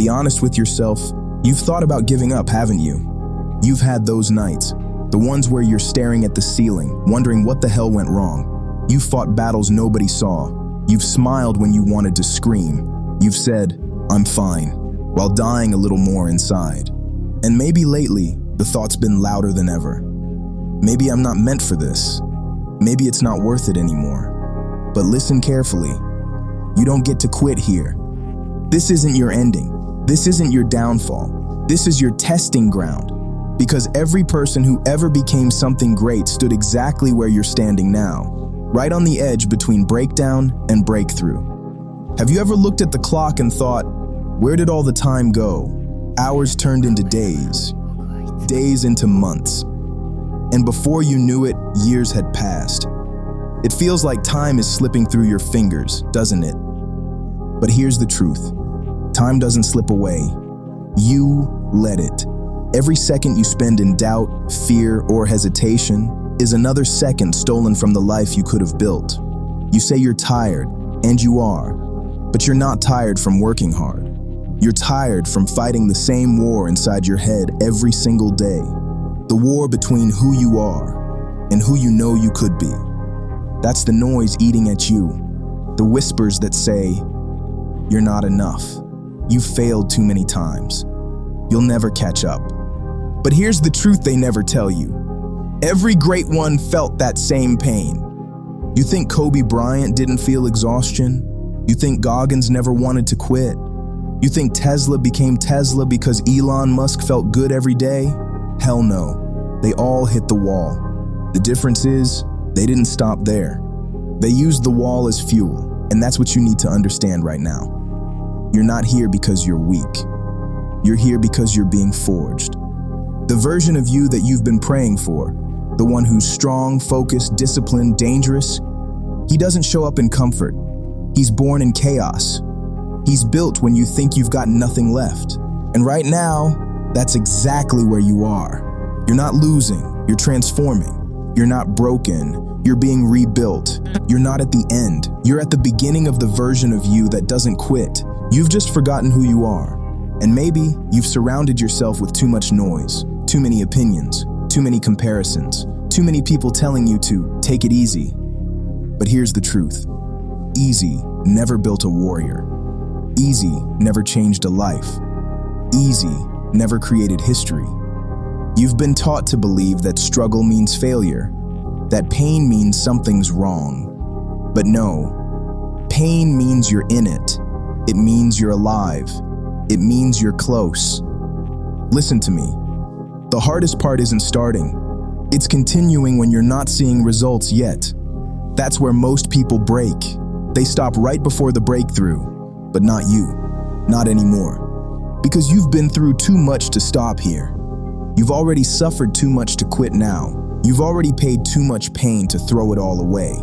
Be honest with yourself. You've thought about giving up, haven't you? You've had those nights, the ones where you're staring at the ceiling, wondering what the hell went wrong. You've fought battles nobody saw. You've smiled when you wanted to scream. You've said, "I'm fine," while dying a little more inside. And maybe lately, the thought's been louder than ever. Maybe I'm not meant for this. Maybe it's not worth it anymore. But listen carefully. You don't get to quit here. This isn't your ending. This isn't your downfall. This is your testing ground. Because every person who ever became something great stood exactly where you're standing now, right on the edge between breakdown and breakthrough. Have you ever looked at the clock and thought, where did all the time go? Hours turned into days, days into months. And before you knew it, years had passed. It feels like time is slipping through your fingers, doesn't it? But here's the truth. Time doesn't slip away. You let it. Every second you spend in doubt, fear, or hesitation is another second stolen from the life you could have built. You say you're tired, and you are, but you're not tired from working hard. You're tired from fighting the same war inside your head every single day. The war between who you are and who you know you could be. That's the noise eating at you. The whispers that say, you're not enough. You've failed too many times. You'll never catch up. But here's the truth they never tell you. Every great one felt that same pain. You think Kobe Bryant didn't feel exhaustion? You think Goggins never wanted to quit? You think Tesla became Tesla because Elon Musk felt good every day? Hell no. They all hit the wall. The difference is, they didn't stop there. They used the wall as fuel, and that's what you need to understand right now. You're not here because you're weak. You're here because you're being forged. The version of you that you've been praying for, the one who's strong, focused, disciplined, dangerous, he doesn't show up in comfort. He's born in chaos. He's built when you think you've got nothing left. And right now, that's exactly where you are. You're not losing, you're transforming. You're not broken, you're being rebuilt. You're not at the end, you're at the beginning of the version of you that doesn't quit. You've just forgotten who you are. And maybe you've surrounded yourself with too much noise, too many opinions, too many comparisons, too many people telling you to take it easy. But here's the truth. Easy never built a warrior. Easy never changed a life. Easy never created history. You've been taught to believe that struggle means failure, that pain means something's wrong. But no, pain means you're in it. It means you're alive. It means you're close. Listen to me. The hardest part isn't starting. It's continuing when you're not seeing results yet. That's where most people break. They stop right before the breakthrough. But not you. Not anymore. Because you've been through too much to stop here. You've already suffered too much to quit now. You've already paid too much pain to throw it all away.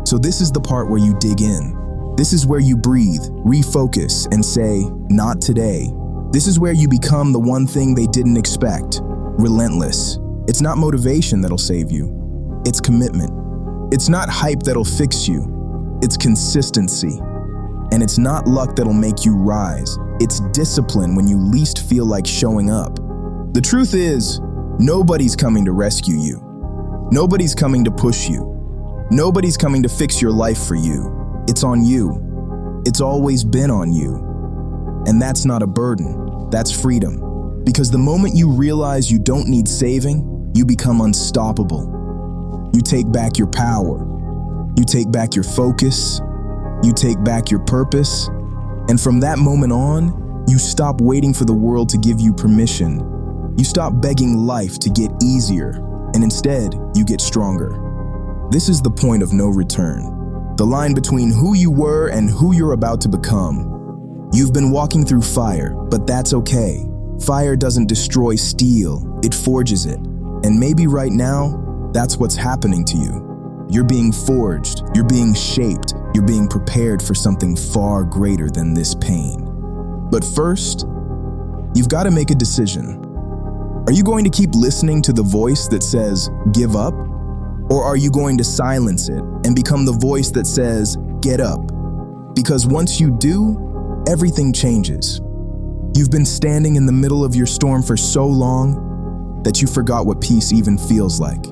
So this is the part where you dig in. This is where you breathe, refocus, and say, not today. This is where you become the one thing they didn't expect. Relentless. It's not motivation that'll save you. It's commitment. It's not hype that'll fix you. It's consistency. And it's not luck that'll make you rise. It's discipline when you least feel like showing up. The truth is, nobody's coming to rescue you. Nobody's coming to push you. Nobody's coming to fix your life for you. It's on you. It's always been on you. And that's not a burden. That's freedom. Because the moment you realize you don't need saving, you become unstoppable. You take back your power. You take back your focus. You take back your purpose. And from that moment on, you stop waiting for the world to give you permission. You stop begging life to get easier. And instead, you get stronger. This is the point of no return. The line between who you were and who you're about to become. You've been walking through fire, but that's okay. Fire doesn't destroy steel, it forges it. And maybe right now, that's what's happening to you. You're being forged, you're being shaped, you're being prepared for something far greater than this pain. But first, you've got to make a decision. Are you going to keep listening to the voice that says, give up? Or are you going to silence it and become the voice that says, get up? Because once you do, everything changes. You've been standing in the middle of your storm for so long that you forgot what peace even feels like.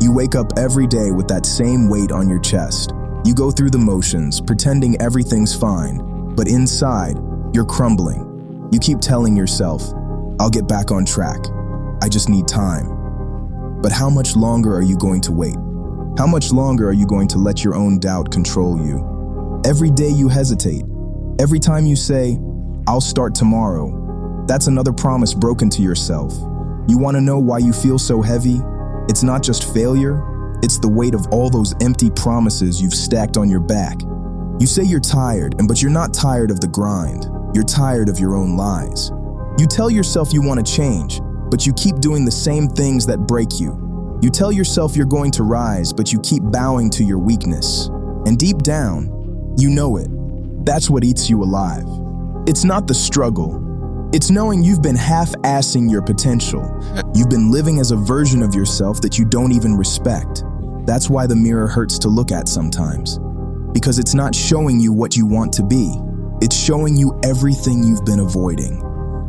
You wake up every day with that same weight on your chest. You go through the motions, pretending everything's fine, but inside, you're crumbling. You keep telling yourself, I'll get back on track. I just need time. But how much longer are you going to wait? How much longer are you going to let your own doubt control you? Every day you hesitate. Every time you say, I'll start tomorrow, that's another promise broken to yourself. You want to know why you feel so heavy? It's not just failure, it's the weight of all those empty promises you've stacked on your back. You say you're tired, but you're not tired of the grind. You're tired of your own lies. You tell yourself you want to change, but you keep doing the same things that break you. You tell yourself you're going to rise, but you keep bowing to your weakness. And deep down, you know it. That's what eats you alive. It's not the struggle. It's knowing you've been half-assing your potential. You've been living as a version of yourself that you don't even respect. That's why the mirror hurts to look at sometimes. Because it's not showing you what you want to be. It's showing you everything you've been avoiding.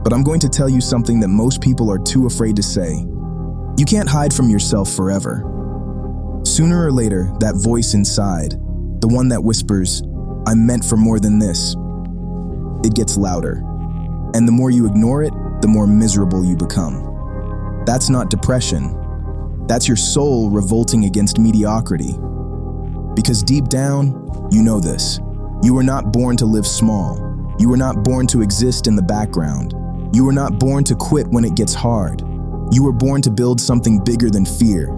But I'm going to tell you something that most people are too afraid to say. You can't hide from yourself forever. Sooner or later, that voice inside, the one that whispers, I'm meant for more than this, it gets louder. And the more you ignore it, the more miserable you become. That's not depression. That's your soul revolting against mediocrity. Because deep down, you know this. You were not born to live small. You were not born to exist in the background. You were not born to quit when it gets hard. You were born to build something bigger than fear,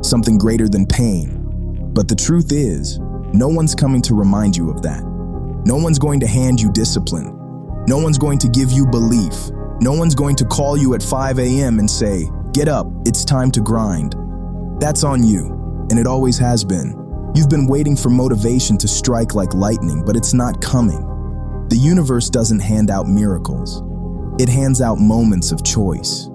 something greater than pain. But the truth is, no one's coming to remind you of that. No one's going to hand you discipline. No one's going to give you belief. No one's going to call you at 5 a.m. and say, get up, it's time to grind. That's on you, and it always has been. You've been waiting for motivation to strike like lightning, but it's not coming. The universe doesn't hand out miracles. It hands out moments of choice.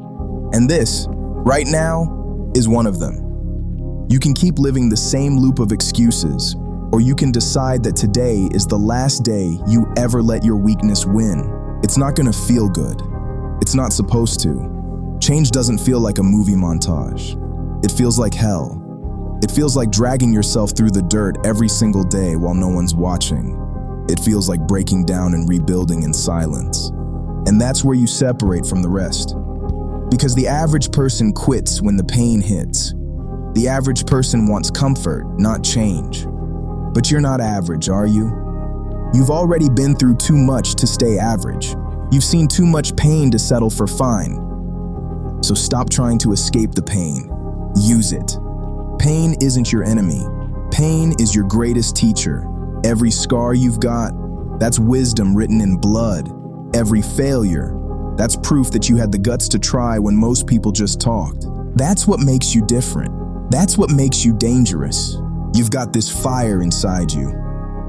And this, right now, is one of them. You can keep living the same loop of excuses, or you can decide that today is the last day you ever let your weakness win. It's not gonna feel good. It's not supposed to. Change doesn't feel like a movie montage. It feels like hell. It feels like dragging yourself through the dirt every single day while no one's watching. It feels like breaking down and rebuilding in silence. And that's where you separate from the rest. Because the average person quits when the pain hits. The average person wants comfort, not change. But you're not average, are you? You've already been through too much to stay average. You've seen too much pain to settle for fine. So stop trying to escape the pain. Use it. Pain isn't your enemy. Pain is your greatest teacher. Every scar you've got, that's wisdom written in blood. Every failure, that's proof that you had the guts to try when most people just talked. That's what makes you different. That's what makes you dangerous. You've got this fire inside you.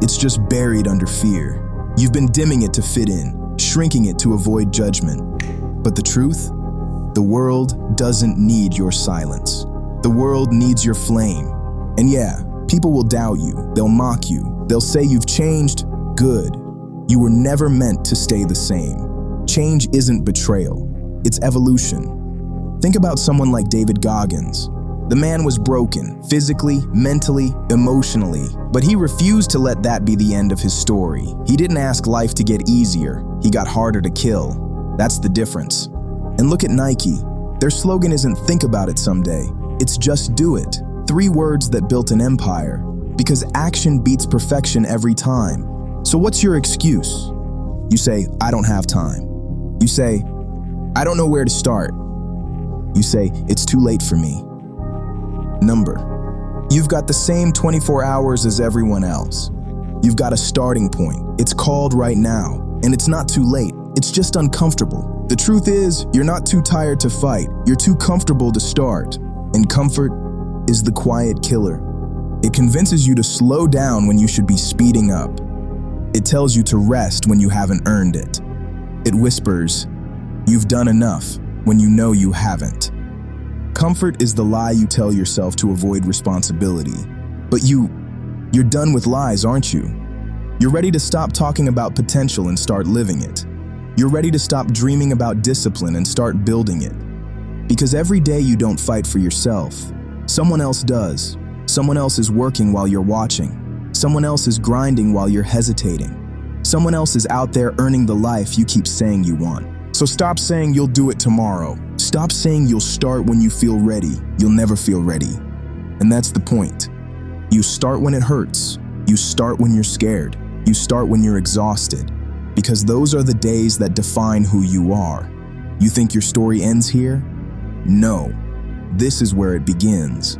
It's just buried under fear. You've been dimming it to fit in, shrinking it to avoid judgment. But the truth? The world doesn't need your silence. The world needs your flame. And yeah, people will doubt you. They'll mock you. They'll say you've changed. Good. You were never meant to stay the same. Change isn't betrayal. It's evolution. Think about someone like David Goggins. The man was broken, physically, mentally, emotionally, but he refused to let that be the end of his story. He didn't ask life to get easier, he got harder to kill. That's the difference. And look at Nike. Their slogan isn't think about it someday, it's just do it. 3 words that built an empire, because action beats perfection every time. So what's your excuse? You say, I don't have time. You say, I don't know where to start. You say, it's too late for me. Number. You've got the same 24 hours as everyone else. You've got a starting point. It's called right now, and it's not too late. It's just uncomfortable. The truth is, you're not too tired to fight. You're too comfortable to start. And comfort is the quiet killer. It convinces you to slow down when you should be speeding up. It tells you to rest when you haven't earned it. It whispers, you've done enough when you know you haven't. Comfort is the lie you tell yourself to avoid responsibility. But you're done with lies, aren't you? You're ready to stop talking about potential and start living it. You're ready to stop dreaming about discipline and start building it. Because every day you don't fight for yourself, someone else does. Someone else is working while you're watching. Someone else is grinding while you're hesitating. Someone else is out there earning the life you keep saying you want. So stop saying you'll do it tomorrow. Stop saying you'll start when you feel ready. You'll never feel ready. And that's the point. You start when it hurts. You start when you're scared. You start when you're exhausted. Because those are the days that define who you are. You think your story ends here? No. This is where it begins.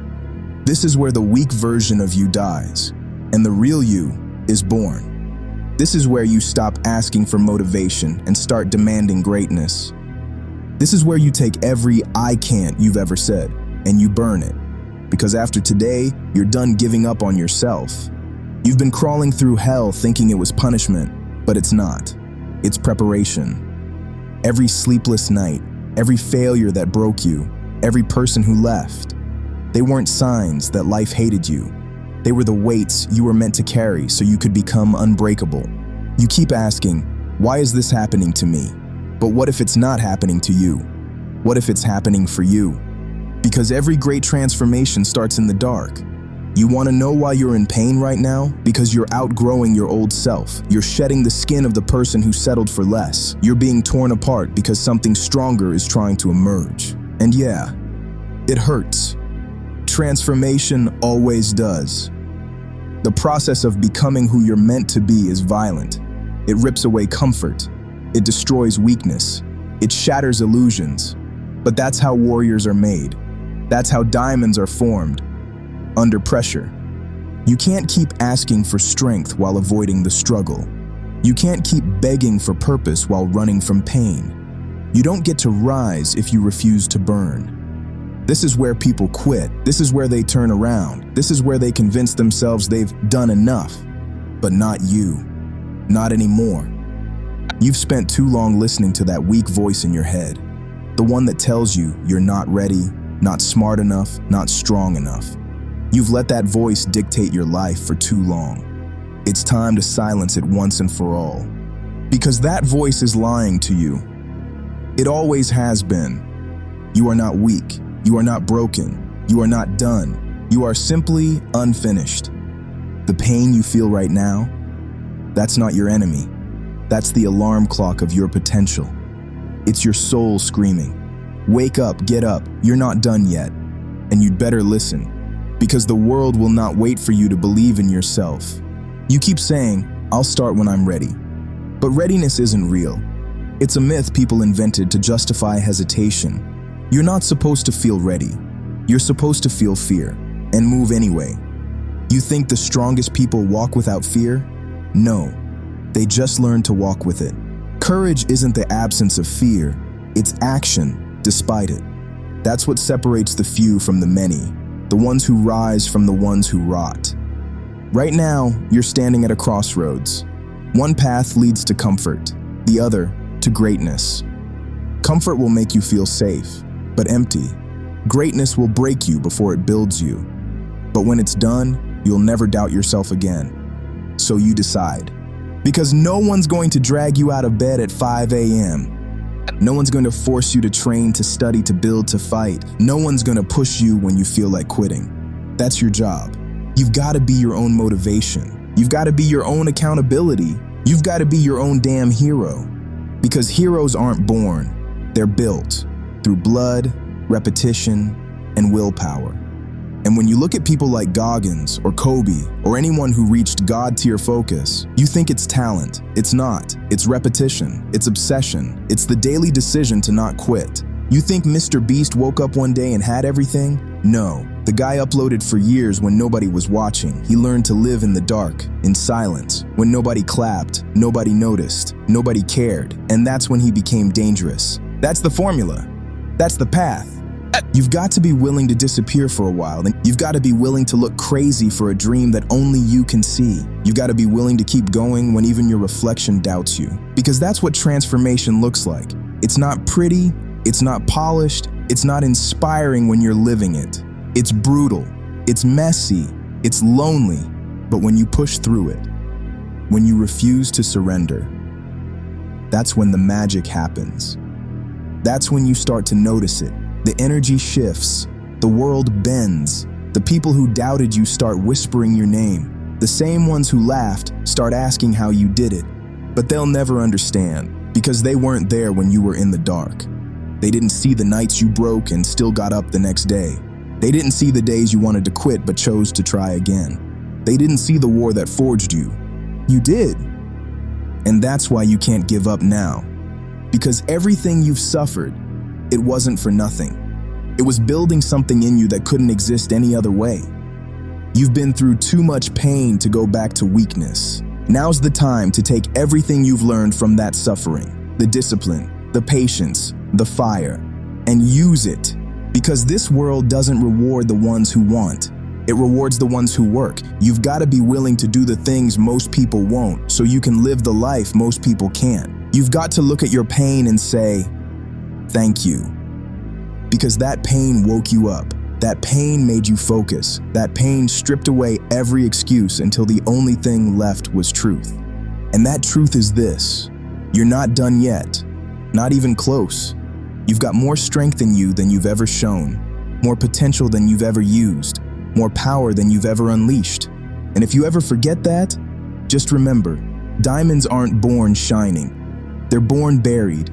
This is where the weak version of you dies, and the real you is born. This is where you stop asking for motivation and start demanding greatness. This is where you take every "I can't" you've ever said, and you burn it. Because after today, you're done giving up on yourself. You've been crawling through hell thinking it was punishment, but it's not. It's preparation. Every sleepless night, every failure that broke you, every person who left, they weren't signs that life hated you. They were the weights you were meant to carry so you could become unbreakable. You keep asking, why is this happening to me? But what if it's not happening to you? What if it's happening for you? Because every great transformation starts in the dark. You want to know why you're in pain right now? Because you're outgrowing your old self. You're shedding the skin of the person who settled for less. You're being torn apart because something stronger is trying to emerge. And yeah, it hurts. Transformation always does. The process of becoming who you're meant to be is violent. It rips away comfort. It destroys weakness. It shatters illusions. But that's how warriors are made. That's how diamonds are formed. Under pressure. You can't keep asking for strength while avoiding the struggle. You can't keep begging for purpose while running from pain. You don't get to rise if you refuse to burn. This is where people quit. This is where they turn around. This is where they convince themselves they've done enough. But not you. Not anymore. You've spent too long listening to that weak voice in your head. The one that tells you you're not ready, not smart enough, not strong enough. You've let that voice dictate your life for too long. It's time to silence it once and for all. Because that voice is lying to you. It always has been. You are not weak. You are not broken. You are not done. You are simply unfinished. The pain you feel right now, that's not your enemy. That's the alarm clock of your potential. It's your soul screaming. Wake up, get up, you're not done yet. And you'd better listen. Because the world will not wait for you to believe in yourself. You keep saying, I'll start when I'm ready. But readiness isn't real. It's a myth people invented to justify hesitation. You're not supposed to feel ready. You're supposed to feel fear and move anyway. You think the strongest people walk without fear? No, they just learn to walk with it. Courage isn't the absence of fear, it's action despite it. That's what separates the few from the many. The ones who rise from the ones who rot. Right now, you're standing at a crossroads. One path leads to comfort, the other to greatness. Comfort will make you feel safe, but empty. Greatness will break you before it builds you. But when it's done, you'll never doubt yourself again. So you decide. Because no one's going to drag you out of bed at 5 a.m. No one's going to force you to train, to study, to build, to fight. No one's going to push you when you feel like quitting. That's your job. You've got to be your own motivation. You've got to be your own accountability. You've got to be your own damn hero. Because heroes aren't born. They're built through blood, repetition, and willpower. And when you look at people like Goggins or Kobe or anyone who reached God-tier focus, you think it's talent. It's not. It's repetition. It's obsession. It's the daily decision to not quit. You think Mr. Beast woke up one day and had everything? No. The guy uploaded for years when nobody was watching. He learned to live in the dark, in silence, when nobody clapped, nobody noticed, nobody cared. And that's when he became dangerous. That's the formula. That's the path. You've got to be willing to disappear for a while, and you've got to be willing to look crazy for a dream that only you can see. You've got to be willing to keep going when even your reflection doubts you. Because that's what transformation looks like. It's not pretty, it's not polished, it's not inspiring when you're living it. It's brutal, it's messy, it's lonely, but when you push through it, when you refuse to surrender, that's when the magic happens. That's when you start to notice it. The energy shifts, the world bends, the people who doubted you start whispering your name. The same ones who laughed start asking how you did it. But they'll never understand, because they weren't there when you were in the dark. They didn't see the nights you broke and still got up the next day. They didn't see the days you wanted to quit but chose to try again. They didn't see the war that forged you. You did. And that's why you can't give up now. Because everything you've suffered, it wasn't for nothing. It was building something in you that couldn't exist any other way. You've been through too much pain to go back to weakness. Now's the time to take everything you've learned from that suffering, the discipline, the patience, the fire, and use it. Because this world doesn't reward the ones who want. It rewards the ones who work. You've got to be willing to do the things most people won't, so you can live the life most people can't. You've got to look at your pain and say, thank you. Because that pain woke you up. That pain made you focus. That pain stripped away every excuse until the only thing left was truth. And that truth is this: you're not done yet. Not even close. You've got more strength in you than you've ever shown, more potential than you've ever used, more power than you've ever unleashed. And if you ever forget that, just remember, diamonds aren't born shining. They're born buried.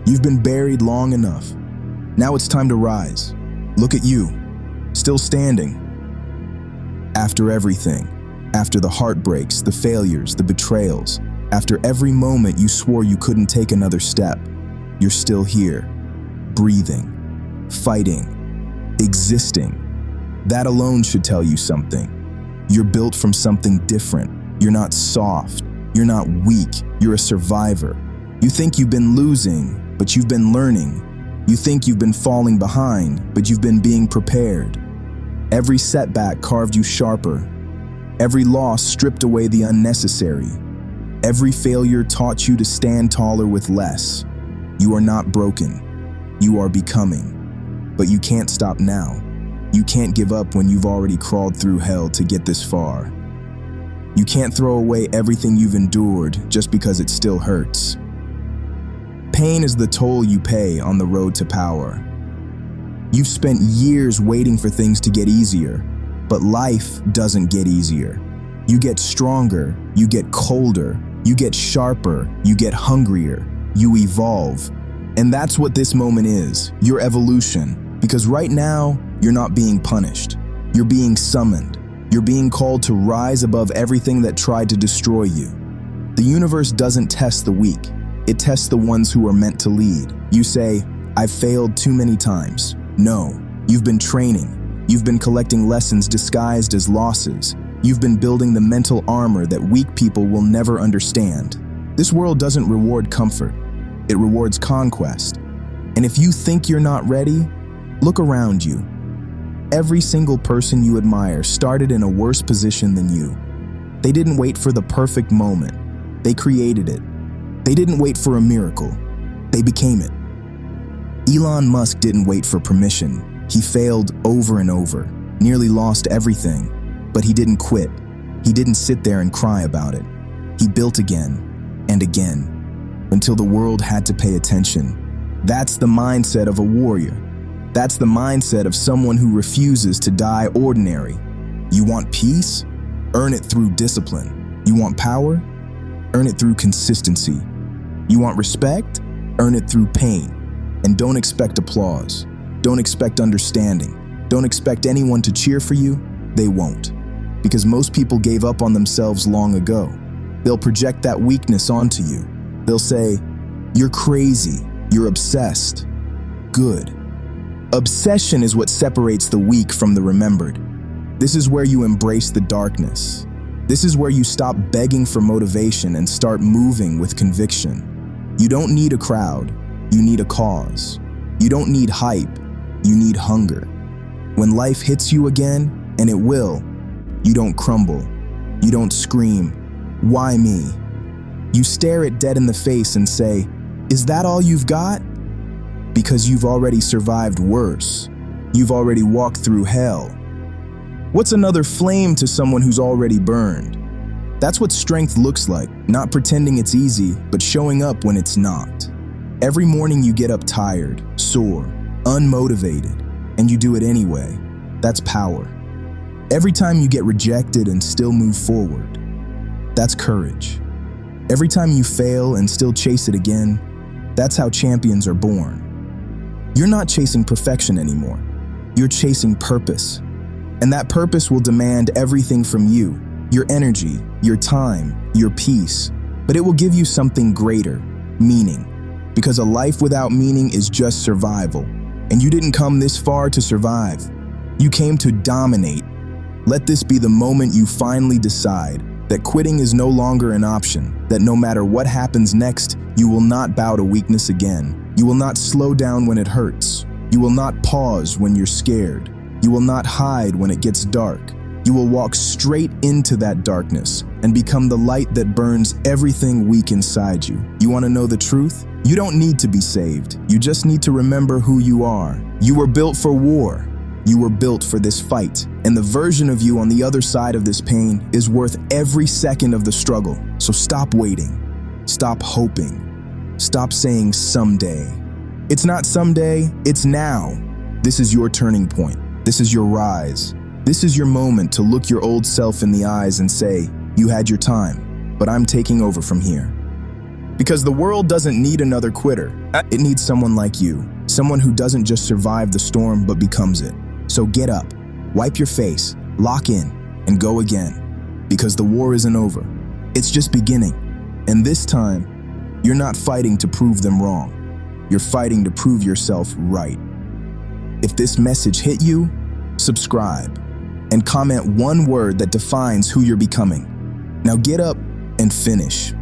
You've been buried long enough. Now it's time to rise. Look at you, still standing. After everything, after the heartbreaks, the failures, the betrayals, after every moment you swore you couldn't take another step, you're still here, breathing, fighting, existing. That alone should tell you something. You're built from something different. You're not soft. You're not weak. You're a survivor. You think you've been losing, but you've been learning. You think you've been falling behind, but you've been being prepared. Every setback carved you sharper. Every loss stripped away the unnecessary. Every failure taught you to stand taller with less. You are not broken. You are becoming. But you can't stop now. You can't give up when you've already crawled through hell to get this far. You can't throw away everything you've endured just because it still hurts. Pain is the toll you pay on the road to power. You've spent years waiting for things to get easier, but life doesn't get easier. You get stronger, you get colder, you get sharper, you get hungrier, you evolve. And that's what this moment is, your evolution. Because right now, you're not being punished. You're being summoned. You're being called to rise above everything that tried to destroy you. The universe doesn't test the weak. It tests the ones who are meant to lead. You say, I've failed too many times. No, you've been training. You've been collecting lessons disguised as losses. You've been building the mental armor that weak people will never understand. This world doesn't reward comfort. It rewards conquest. And if you think you're not ready, look around you. Every single person you admire started in a worse position than you. They didn't wait for the perfect moment. They created it. They didn't wait for a miracle. They became it. Elon Musk didn't wait for permission. He failed over and over, nearly lost everything, but he didn't quit. He didn't sit there and cry about it. He built again and again until the world had to pay attention. That's the mindset of a warrior. That's the mindset of someone who refuses to die ordinary. You want peace? Earn it through discipline. You want power? Earn it through consistency. You want respect? Earn it through pain. And don't expect applause. Don't expect understanding. Don't expect anyone to cheer for you. They won't. Because most people gave up on themselves long ago. They'll project that weakness onto you. They'll say, you're crazy. You're obsessed. Good. Obsession is what separates the weak from the remembered. This is where you embrace the darkness. This is where you stop begging for motivation and start moving with conviction. You don't need a crowd, you need a cause. You don't need hype, you need hunger. When life hits you again, and it will, you don't crumble. You don't scream, why me? You stare it dead in the face and say, is that all you've got? Because you've already survived worse. You've already walked through hell. What's another flame to someone who's already burned? That's what strength looks like, not pretending it's easy, but showing up when it's not. Every morning you get up tired, sore, unmotivated, and you do it anyway. That's power. Every time you get rejected and still move forward, that's courage. Every time you fail and still chase it again, that's how champions are born. You're not chasing perfection anymore. You're chasing purpose. And that purpose will demand everything from you, your energy, your time, your peace. But it will give you something greater, meaning. Because a life without meaning is just survival. And you didn't come this far to survive. You came to dominate. Let this be the moment you finally decide that quitting is no longer an option, that no matter what happens next, you will not bow to weakness again. You will not slow down when it hurts. You will not pause when you're scared. You will not hide when it gets dark. You will walk straight into that darkness and become the light that burns everything weak inside you. You want to know the truth? You don't need to be saved. You just need to remember who you are. You were built for war. You were built for this fight, and the version of you on the other side of this pain is worth every second of the struggle. So stop waiting. Stop hoping. Stop saying someday. It's not someday, it's now. This is your turning point. This is your rise. This is your moment to look your old self in the eyes and say, you had your time, but I'm taking over from here. Because the world doesn't need another quitter. It needs someone like you, someone who doesn't just survive the storm but becomes it. So get up, wipe your face, lock in, and go again. Because the war isn't over. It's just beginning. And this time, you're not fighting to prove them wrong. You're fighting to prove yourself right. If this message hit you, subscribe, and comment one word that defines who you're becoming. Now get up and finish.